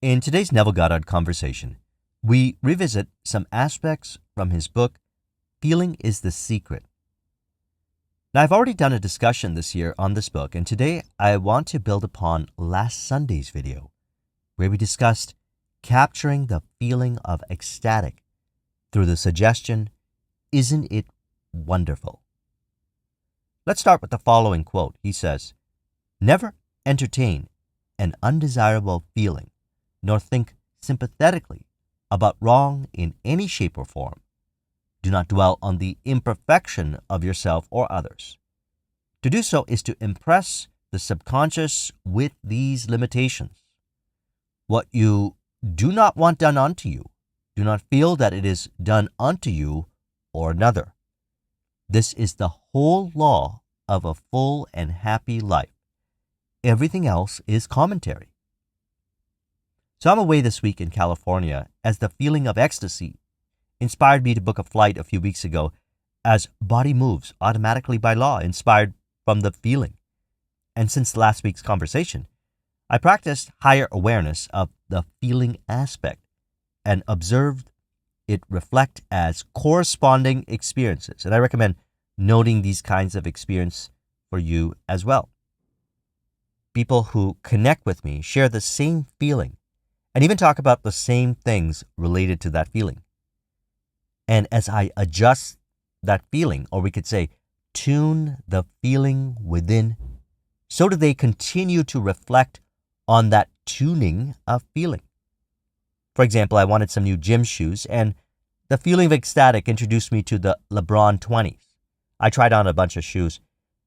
In today's Neville Goddard conversation, we revisit some aspects from his book, Feeling is the Secret. Now, I've already done a discussion this year on this book, and today I want to build upon last Sunday's video, where we discussed capturing the feeling of ecstatic through the suggestion, "Isn't it wonderful?" Let's start with the following quote. He says, "Never entertain an undesirable feeling, nor think sympathetically about wrong in any shape or form. Do not dwell on the imperfection of yourself or others. To do so is to impress the subconscious with these limitations. What you do not want done unto you, do not feel that it is done unto you or another. This is the whole law of a full and happy life. Everything else is commentary." So I'm away this week in California as the feeling of ecstasy inspired me to book a flight a few weeks ago, as body moves automatically by law, inspired from the feeling. And since last week's conversation, I practiced higher awareness of the feeling aspect and observed it reflect as corresponding experiences. And I recommend noting these kinds of experience for you as well. People who connect with me share the same feeling and even talk about the same things related to that feeling. And as I adjust that feeling, or we could say, tune the feeling within, so do they continue to reflect on that tuning of feeling. For example, I wanted some new gym shoes, and the feeling of ecstatic introduced me to the LeBron 20s. I tried on a bunch of shoes.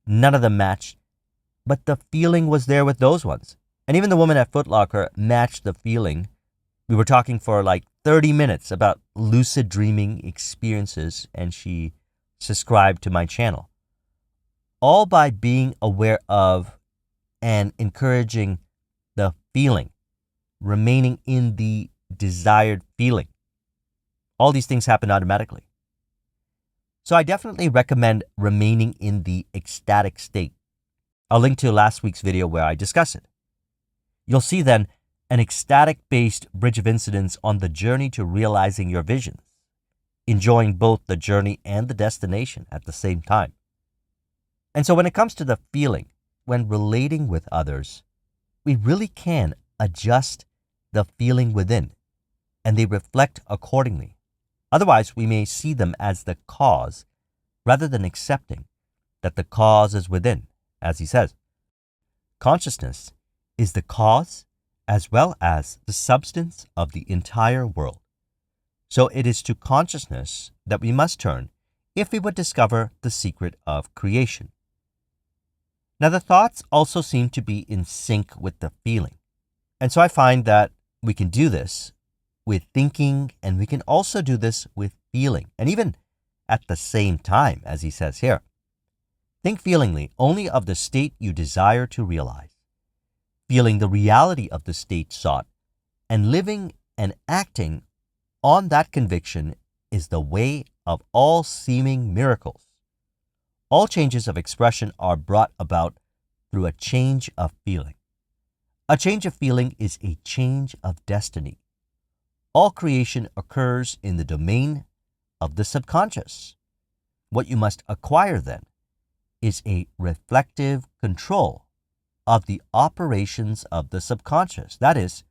None of them matched, but the feeling was there with those ones. And even the woman at Foot Locker matched the feeling. We were talking for like 30 minutes about lucid dreaming experiences, and she subscribed to my channel. All by being aware of and encouraging the feeling, remaining in the desired feeling. All these things happen automatically. So I definitely recommend remaining in the ecstatic state. I'll link to last week's video where I discuss it. You'll see then an ecstatic-based bridge of incidents on the journey to realizing your visions, enjoying both the journey and the destination at the same time. And so when it comes to the feeling, when relating with others, we really can adjust the feeling within, and they reflect accordingly. Otherwise, we may see them as the cause rather than accepting that the cause is within. As he says, consciousness is the cause as well as the substance of the entire world. So it is to consciousness that we must turn if we would discover the secret of creation. Now, the thoughts also seem to be in sync with the feeling. And so I find that we can do this with thinking, and we can also do this with feeling, and even at the same time, as he says here. Think feelingly only of the state you desire to realize, feeling the reality of the state sought, and living and acting on that conviction is the way of all seeming miracles. All changes of expression are brought about through a change of feeling. A change of feeling is a change of destiny. All creation occurs in the domain of the subconscious. What you must acquire then is a reflective control of the operations of the subconscious. That is,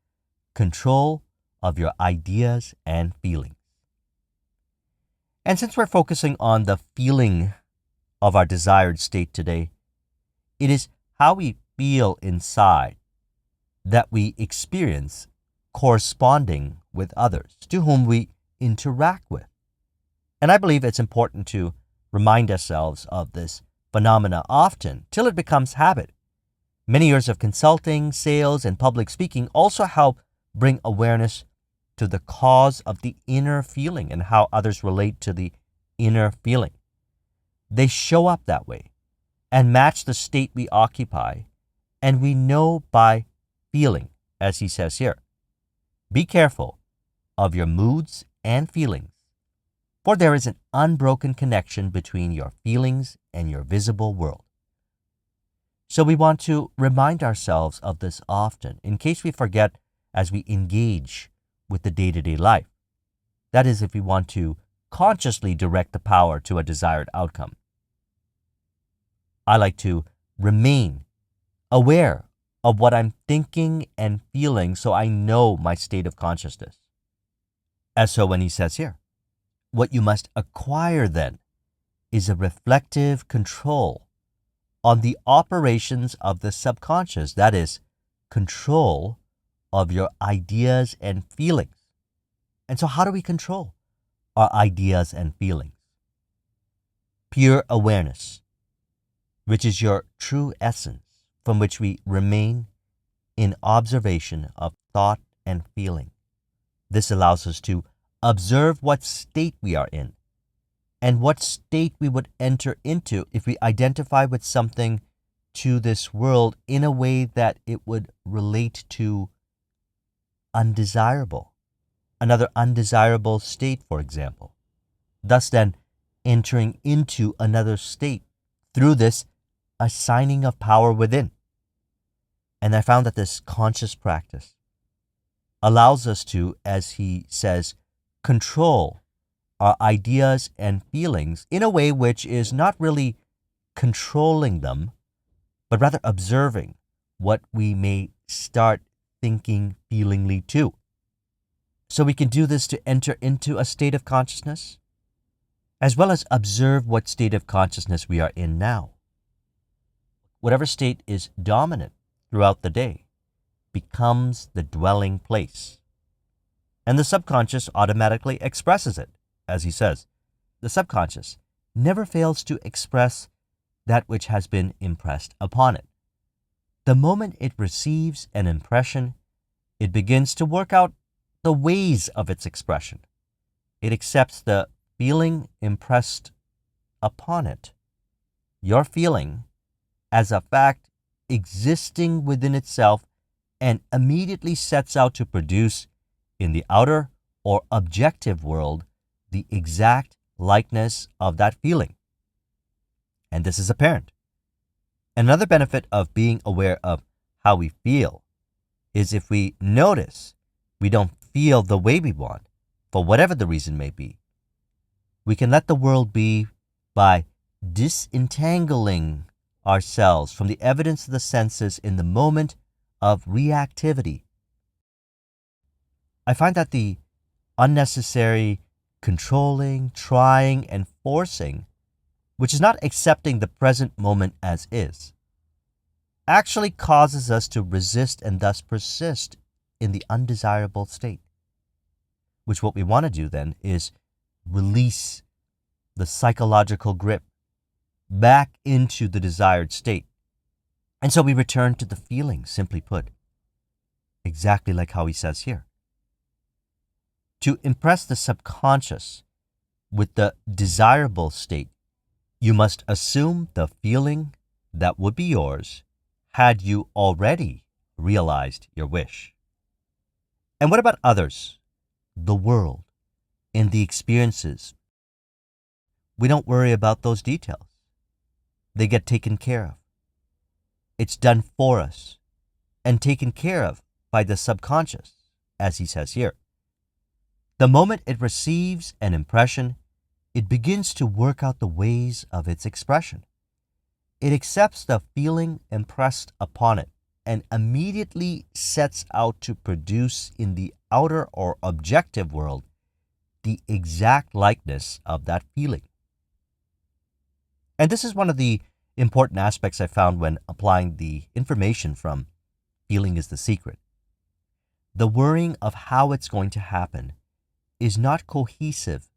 control of your ideas and feelings. And since we're focusing on the feeling of our desired state today, it is how we feel inside that we experience corresponding with others to whom we interact with. And I believe it's important to remind ourselves of this phenomena often till it becomes habit. Many years of consulting, sales, and public speaking also help bring awareness to the cause of the inner feeling and how others relate to the inner feeling. They show up that way and match the state we occupy, and we know by feeling, as he says here. Be careful of your moods and feelings, for there is an unbroken connection between your feelings and your visible world. So we want to remind ourselves of this often, in case we forget as we engage with the day-to-day life. That is, if we want to consciously direct the power to a desired outcome. I like to remain aware of what I'm thinking and feeling so I know my state of consciousness. As so when he says here, what you must acquire then is a reflective control on the operations of the subconscious, that is, control of your ideas and feelings. And so how do we control our ideas and feelings? Pure awareness, which is your true essence, from which we remain in observation of thought and feeling. This allows us to observe what state we are in and what state we would enter into if we identify with something to this world in a way that it would relate to undesirable, another undesirable state, for example. Thus then, entering into another state through this assigning of power within. And I found that this conscious practice allows us to, as he says, control our ideas and feelings in a way which is not really controlling them, but rather observing what we may start thinking feelingly too. So we can do this to enter into a state of consciousness, as well as observe what state of consciousness we are in now. Whatever state is dominant throughout the day becomes the dwelling place. And the subconscious automatically expresses it, as he says. The subconscious never fails to express that which has been impressed upon it. The moment it receives an impression, it begins to work out the ways of its expression. It accepts the feeling impressed upon it, your feeling, as a fact existing within itself, and immediately sets out to produce in the outer or objective world the exact likeness of that feeling. And this is apparent. Another benefit of being aware of how we feel is if we notice we don't feel the way we want, for whatever the reason may be, we can let the world be by disentangling ourselves from the evidence of the senses in the moment of reactivity. I find that the unnecessary controlling, trying, and forcing, which is not accepting the present moment as is, actually causes us to resist and thus persist in the undesirable state. Which what we want to do then is release the psychological grip back into the desired state. And so we return to the feeling, simply put, exactly like how he says here. To impress the subconscious with the desirable state, you must assume the feeling that would be yours had you already realized your wish. And what about others, the world, and the experiences? We don't worry about those details. They get taken care of. It's done for us and taken care of by the subconscious, as he says here. The moment it receives an impression, it begins to work out the ways of its expression. It accepts the feeling impressed upon it and immediately sets out to produce in the outer or objective world the exact likeness of that feeling. And this is one of the important aspects I found when applying the information from Feeling is the Secret. The worrying of how it's going to happen is not cohesive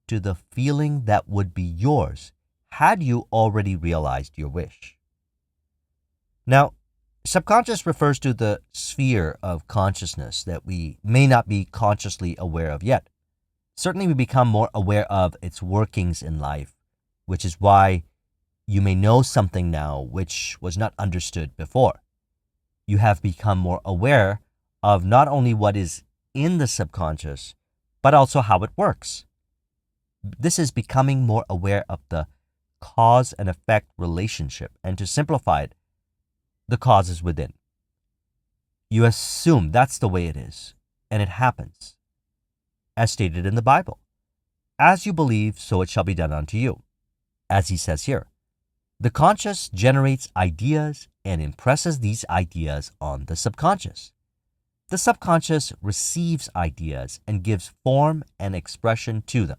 to the feeling that would be yours had you already realized your wish. Now, subconscious refers to the sphere of consciousness that we may not be consciously aware of yet. Certainly we become more aware of its workings in life, which is why you may know something now which was not understood before. You have become more aware of not only what is in the subconscious, but also how it works. This is becoming more aware of the cause and effect relationship, and to simplify it, the cause is within. You assume that's the way it is, and it happens, as stated in the Bible. As you believe, so it shall be done unto you, as he says here. The conscious generates ideas and impresses these ideas on the subconscious. The subconscious receives ideas and gives form and expression to them.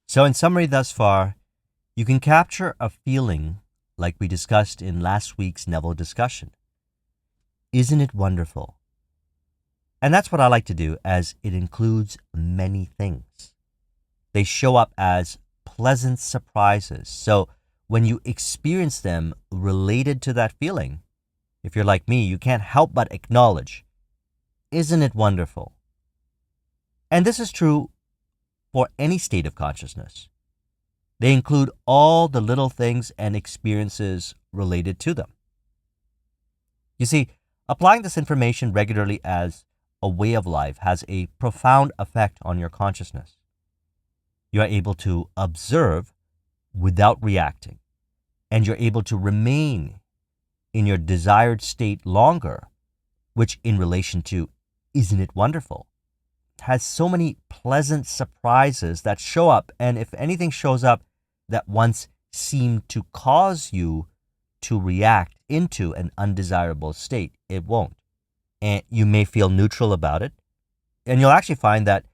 So in summary thus far, you can capture a feeling like we discussed in last week's Neville discussion. Isn't it wonderful? And that's what I like to do, as it includes many things. They show up as pleasant surprises. So when you experience them related to that feeling, if you're like me, you can't help but acknowledge, isn't it wonderful? And this is true for any state of consciousness. They include all the little things and experiences related to them. You see, applying this information regularly as a way of life has a profound effect on your consciousness. You are able to observe without reacting, and you're able to remain in your desired state longer, which in relation to isn't it wonderful, has so many pleasant surprises that show up, and if anything shows up that once seemed to cause you to react into an undesirable state, it won't. And you may feel neutral about it, and you'll actually find that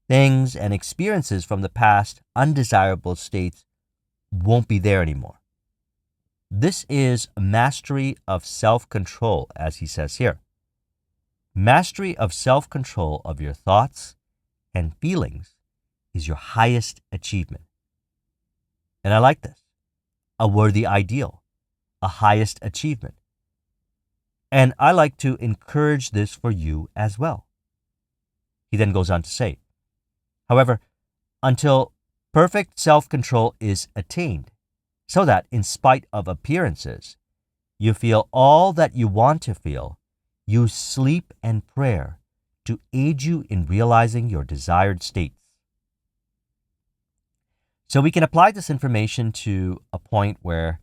things and experiences from the past undesirable states won't be there anymore. This is mastery of self-control, as he says here. Mastery of self-control of your thoughts and feelings is your highest achievement. And I like this. A worthy ideal, a highest achievement. And I like to encourage this for you as well. He then goes on to say, however, until perfect self-control is attained, so that in spite of appearances, you feel all that you want to feel, use sleep and prayer to aid you in realizing your desired states. So we can apply this information to a point where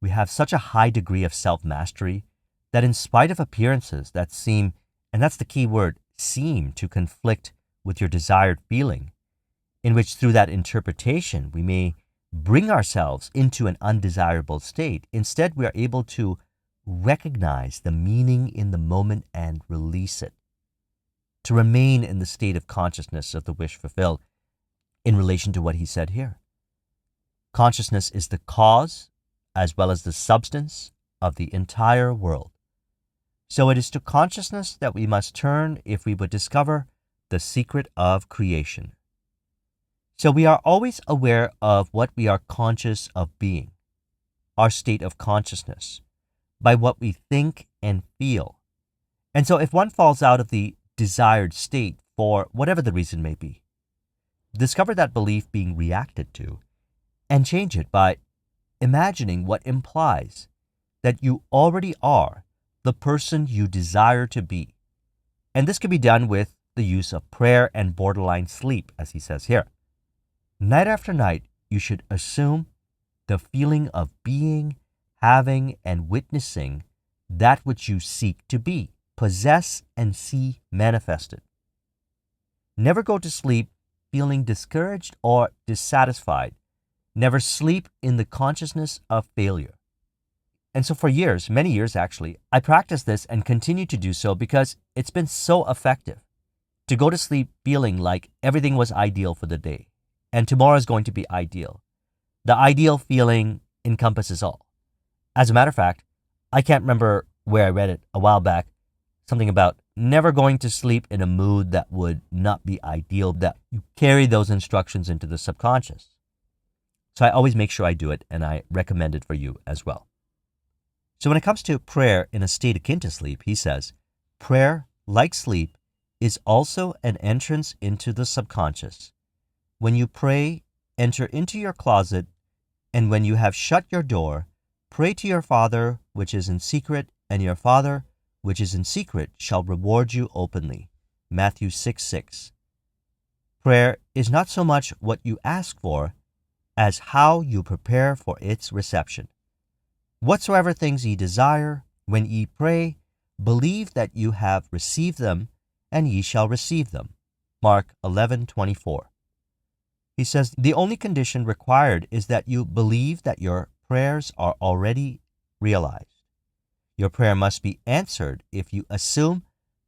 we have such a high degree of self-mastery that in spite of appearances that seem, and that's the key word, seem to conflict with your desired feeling, in which through that interpretation we may bring ourselves into an undesirable state, instead we are able to recognize the meaning in the moment and release it, to remain in the state of consciousness of the wish fulfilled in relation to what he said here. Consciousness is the cause as well as the substance of the entire world. So it is to consciousness that we must turn if we would discover the secret of creation. So we are always aware of what we are conscious of being, our state of consciousness, by what we think and feel. And so if one falls out of the desired state for whatever the reason may be, discover that belief being reacted to and change it by imagining what implies that you already are the person you desire to be. And this can be done with the use of prayer and borderline sleep, as he says here. Night after night, you should assume the feeling of being, having, and witnessing that which you seek to be, possess, and see manifested. Never go to sleep feeling discouraged or dissatisfied. Never sleep in the consciousness of failure. And so for years, many years actually, I practiced this and continue to do so because it's been so effective. To go to sleep feeling like everything was ideal for the day, and tomorrow is going to be ideal. The ideal feeling encompasses all. As a matter of fact, I can't remember where I read it a while back, something about never going to sleep in a mood that would not be ideal, that you carry those instructions into the subconscious. So I always make sure I do it, and I recommend it for you as well. So when it comes to prayer in a state akin to sleep, he says, prayer, like sleep, is also an entrance into the subconscious. When you pray, enter into your closet, and when you have shut your door, pray to your Father which is in secret, and your Father which is in secret shall reward you openly. Matthew 6:6. Prayer is not so much what you ask for as how you prepare for its reception. Whatsoever things ye desire, when ye pray, Believe that you have received them, and ye shall receive them. Mark 11:24. He says the only condition required is that you believe that your prayers are already realized. Your prayer must be answered if you assume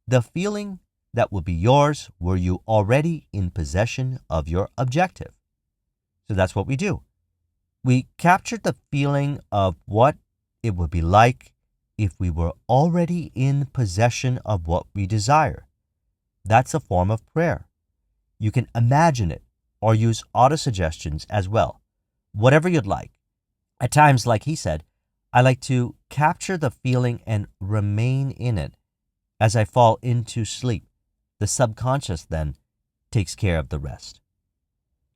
the feeling that will be yours were you already in possession of your objective. So that's what we do. We captured the feeling of what it would be like if we were already in possession of what we desire. That's a form of prayer. You can imagine it or use autosuggestions as well, whatever you'd like. At times, like he said, I like to capture the feeling and remain in it as I fall into sleep. The subconscious then takes care of the rest.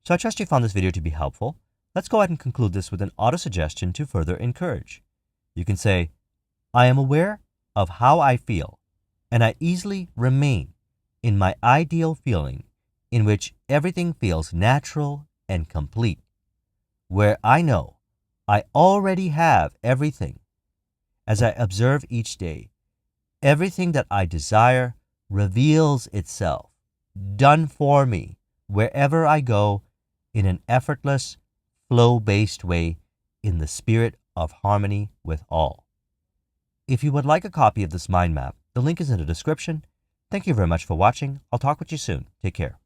So I trust you found this video to be helpful. Let's go ahead and conclude this with an autosuggestion to further encourage. You can say, I am aware of how I feel, and I easily remain in my ideal feeling in which everything feels natural and complete, where I know I already have everything. As I observe each day, everything that I desire reveals itself, done for me, wherever I go, in an effortless, flow-based way, in the spirit of harmony with all. If you would like a copy of this mind map, the link is in the description. Thank you very much for watching. I'll talk with you soon. Take care.